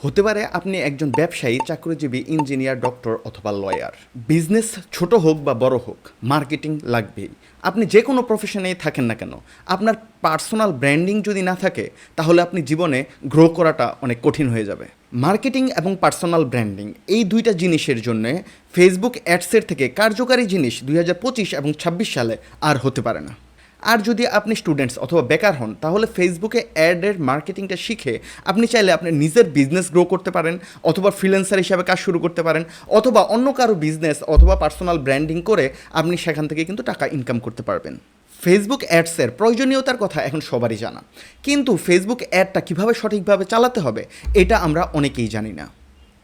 হতে পারে আপনি একজন ব্যবসায়ী, চাকরিজীবী, ইঞ্জিনিয়ার, ডক্টর অথবা লয়ার। বিজনেস ছোট হোক বা বড় হোক, মার্কেটিং লাগবেই। আপনি যে কোনো প্রফেশনেই থাকেন না কেন, আপনার পার্সোনাল ব্র্যান্ডিং যদি না থাকে তাহলে আপনি জীবনে গ্রো করাটা অনেক কঠিন হয়ে যাবে। মার্কেটিং এবং পার্সোনাল ব্র্যান্ডিং এই দুইটা জিনিসের জন্য ফেসবুক অ্যাডসের থেকে কার্যকারী জিনিস 2025 এবং 26 সালে আর হতে পারে না। আর যদি আপনি স্টুডেন্টস অথবা বেকার হন তাহলে ফেসবুকে অ্যাডের মার্কেটিংটা শিখে আপনি চাইলে আপনি নিজের বিজনেস গ্রো করতে পারেন, অথবা ফ্রিল্যান্সার হিসাবে কাজ শুরু করতে পারেন, অথবা অন্য কারো বিজনেস অথবা পার্সোনাল ব্র্যান্ডিং করে আপনি সেখান থেকে কিন্তু টাকা ইনকাম করতে পারবেন। ফেসবুক অ্যাডসের প্রয়োজনীয়তার কথা এখন সবারই জানা, কিন্তু ফেসবুক অ্যাডটা কীভাবে সঠিকভাবে চালাতে হবে এটা আমরা অনেকেই জানি না।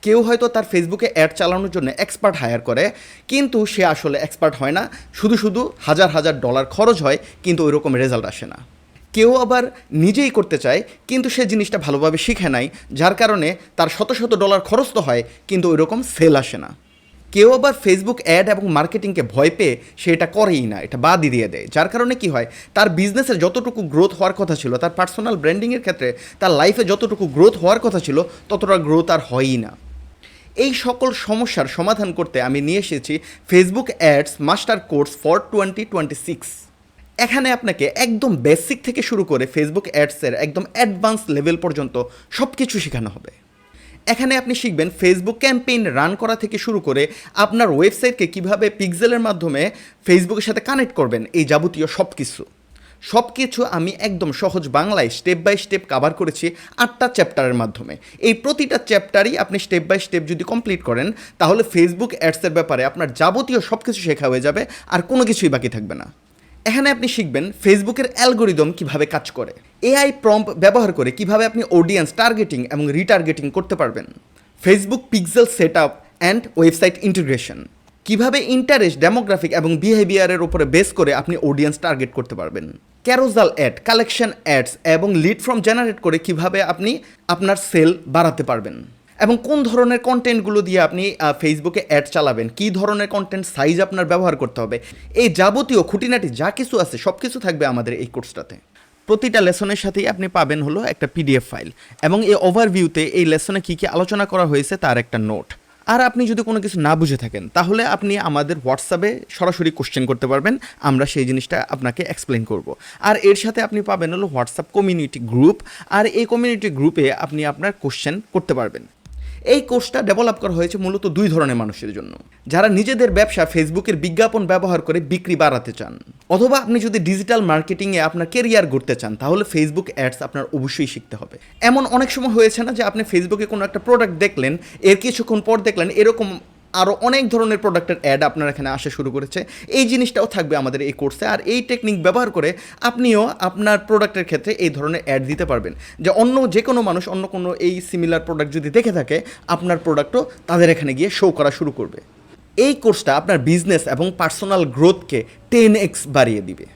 কেউ হয়তো তার ফেসবুকে অ্যাড চালানোর জন্য এক্সপার্ট হায়ার করে, কিন্তু সে আসলে এক্সপার্ট হয় না, শুধু শুধু হাজার হাজার ডলার খরচ হয় কিন্তু ওই রকম রেজাল্ট আসে না। কেউ আবার নিজেই করতে চায় কিন্তু সে জিনিসটা ভালোভাবে শিখে নাই, যার কারণে তার শত শত ডলার খরচ তো হয় কিন্তু ওই রকম সেল আসে না। কেউ আবার ফেসবুক অ্যাড এবং মার্কেটিংকে ভয় পেয়ে সে এটা করেই না, এটা বাদই দিয়ে দেয়, যার কারণে কি হয়, তার বিজনেসের যতটুকু গ্রোথ হওয়ার কথা ছিল, তার পার্সোনাল ব্র্যান্ডিংয়ের ক্ষেত্রে তার লাইফে যতটুকু গ্রোথ হওয়ার কথা ছিল ততটা গ্রোথ আর হয়ই না। এই সকল সমস্যার সমাধান করতে আমি নিয়ে এসেছি Facebook ads master course for 2026। এখানে আপনাকে একদম বেসিক থেকে শুরু করে ফেসবুক অ্যাডসের একদম অ্যাডভান্স লেভেল পর্যন্ত সব কিছু শেখানো হবে। এখানে আপনি শিখবেন ফেসবুক ক্যাম্পেইন রান করা থেকে শুরু করে আপনার ওয়েবসাইটকে কীভাবে পিক্সেলের মাধ্যমে ফেসবুকের সাথে কানেক্ট করবেন, এই যাবতীয় সব কিছু আমি একদম সহজ বাংলায় স্টেপ বাই স্টেপ কভার করেছি 8টা চ্যাপ্টারের মাধ্যমে। এই প্রতিটা চ্যাপ্টারই আপনি স্টেপ বাই স্টেপ যদি কমপ্লিট করেন তাহলে ফেসবুক অ্যাডসের ব্যাপারে আপনার যাবতীয় সব কিছু শেখা হয়ে যাবে, আর কোনো কিছুই বাকি থাকবে না। এখানে আপনি শিখবেন ফেসবুকের অ্যালগোরিদম কিভাবে কাজ করে, এআই প্রম্পট ব্যবহার করে কিভাবে আপনি অডিয়েন্স টার্গেটিং এবং রিটার্গেটিং করতে পারবেন, Facebook pixel set up and website integration, কিভাবে ইন্টারেস্ট, ডেমোগ্রাফিক এবং বিহেভিয়ারের উপরে বেস করে আপনি অডিয়েন্স টার্গেট করতে পারবেন, ক্যারোজাল অ্যাড, কালেকশন অ্যাডস এবং লিড ফর্ম জেনারেট করে কিভাবে আপনি আপনার সেল বাড়াতে পারবেন, এবং কোন ধরনের কন্টেন্টগুলো দিয়ে আপনি ফেসবুকে অ্যাড চালাবেন, কী ধরনের কন্টেন্ট সাইজ আপনার ব্যবহার করতে হবে, এই যাবতীয় খুঁটিনাটি যা কিছু আছে সব কিছু থাকবে আমাদের এই কোর্সটাতে। প্রতিটা লেসনের সাথেই আপনি পাবেন হলো একটা পিডিএফ ফাইল, এবং এই ওভারভিউতে এই লেসনে কী কী আলোচনা করা হয়েছে তার একটা নোট। আর আপনি যদি কোনো কিছু না বুঝে থাকেন তাহলে আপনি আমাদের হোয়াটসঅ্যাপে সরাসরি কোশ্চেন করতে পারবেন, আমরা সেই জিনিসটা আপনাকে এক্সপ্লেন করব। আর এর সাথে আপনি পাবেন হলো হোয়াটসঅ্যাপ কমিউনিটি গ্রুপ, আর এই কমিউনিটি গ্রুপে আপনি আপনার কোশ্চেন করতে পারবেন। এই কোর্সটা ডেভেলপ করা হয়েছে মূলত দুই ধরনের মানুষের জন্য, যারা নিজেদের ব্যবসা ফেসবুকের বিজ্ঞাপন ব্যবহার করে বিক্রি বাড়াতে চান, অথবা আপনি যদি ডিজিটাল মার্কেটিংয়ে আপনার কেরিয়ার গড়তে চান তাহলে ফেসবুক অ্যাডস আপনার অবশ্যই শিখতে হবে। এমন অনেক সময় হয়েছে না যে আপনি ফেসবুকে কোনো একটা প্রোডাক্ট দেখলেন, এর কিছুক্ষণ পর দেখলেন এরকম আরও অনেক ধরনের প্রোডাক্টের অ্যাড আপনার এখানে আসা শুরু করেছে। এই জিনিসটাও থাকবে আমাদের এই কোর্সে, আর এই টেকনিক ব্যবহার করে আপনিও আপনার প্রোডাক্টের ক্ষেত্রে এই ধরনের অ্যাড দিতে পারবেন, যে অন্য যে কোনো মানুষ অন্য কোনো এই সিমিলার প্রোডাক্ট যদি দেখে থাকে আপনার প্রোডাক্টও তাদের এখানে গিয়ে শো করা শুরু করবে। এই কোর্সটা আপনার বিজনেস এবং পার্সোনাল গ্রোথকে 10x বাড়িয়ে দিবে।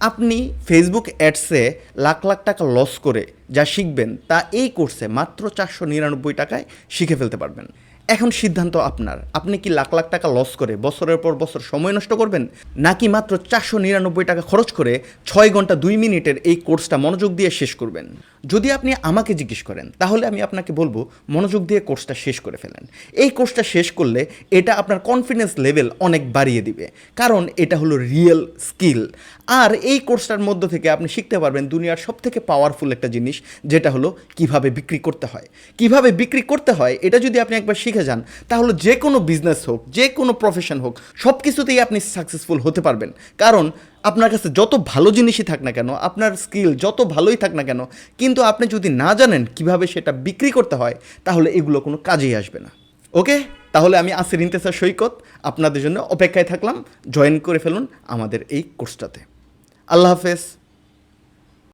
আপনি ফেসবুক অ্যাডসে লাখ লাখ টাকা লস করে যা শিখবেন তা এই কোর্সে মাত্র 499 টাকায় শিখে ফেলতে পারবেন। এখন সিদ্ধান্ত আপনার, আপনি কি লাখ লাখ টাকা লস করে বছরের পর বছর সময় নষ্ট করবেন, নাকি মাত্র 499 টাকা খরচ করে 6 ঘন্টা 2 মিনিটের এই কোর্সটা মনোযোগ দিয়ে শেষ করবেন। যদি আপনি আমাকে জিজ্ঞেস করেন তাহলে আমি আপনাকে বলবো মনোযোগ দিয়ে কোর্সটা শেষ করে ফেলেন। এই কোর্সটা শেষ করলে এটা আপনার কনফিডেন্স লেভেল অনেক বাড়িয়ে দিবে, কারণ এটা হলো রিয়েল স্কিল। আর এই কোর্সটার মধ্য থেকে আপনি শিখতে পারবেন দুনিয়ার সবথেকে পাওয়ারফুল একটা জিনিস, যেটা হলো কিভাবে বিক্রি করতে হয়। কিভাবে বিক্রি করতে হয় এটা যদি আপনি একবার শিখে যান তাহলে যে কোনো বিজনেস হোক, যে কোনো প্রফেশন হোক, সব কিছুতেই আপনি সাকসেসফুল হতে পারবেন। কারণ আপনার কাছে যত ভালো জিনিসই থাক না কেন, আপনার স্কিল যত ভালোই থাক না কেন, কিন্তু আপনি যদি না জানেন কিভাবে সেটা বিক্রি করতে হয় তাহলে এগুলো কোনো কাজেই আসবে না। ওকে, তাহলে আমি আসির ইন্তেসার সৈকত আপনাদের জন্য অপেক্ষায় থাকলাম, জয়েন করে ফেলুন আমাদের এই কোর্সটাতে। আল্লাহ হাফেজ।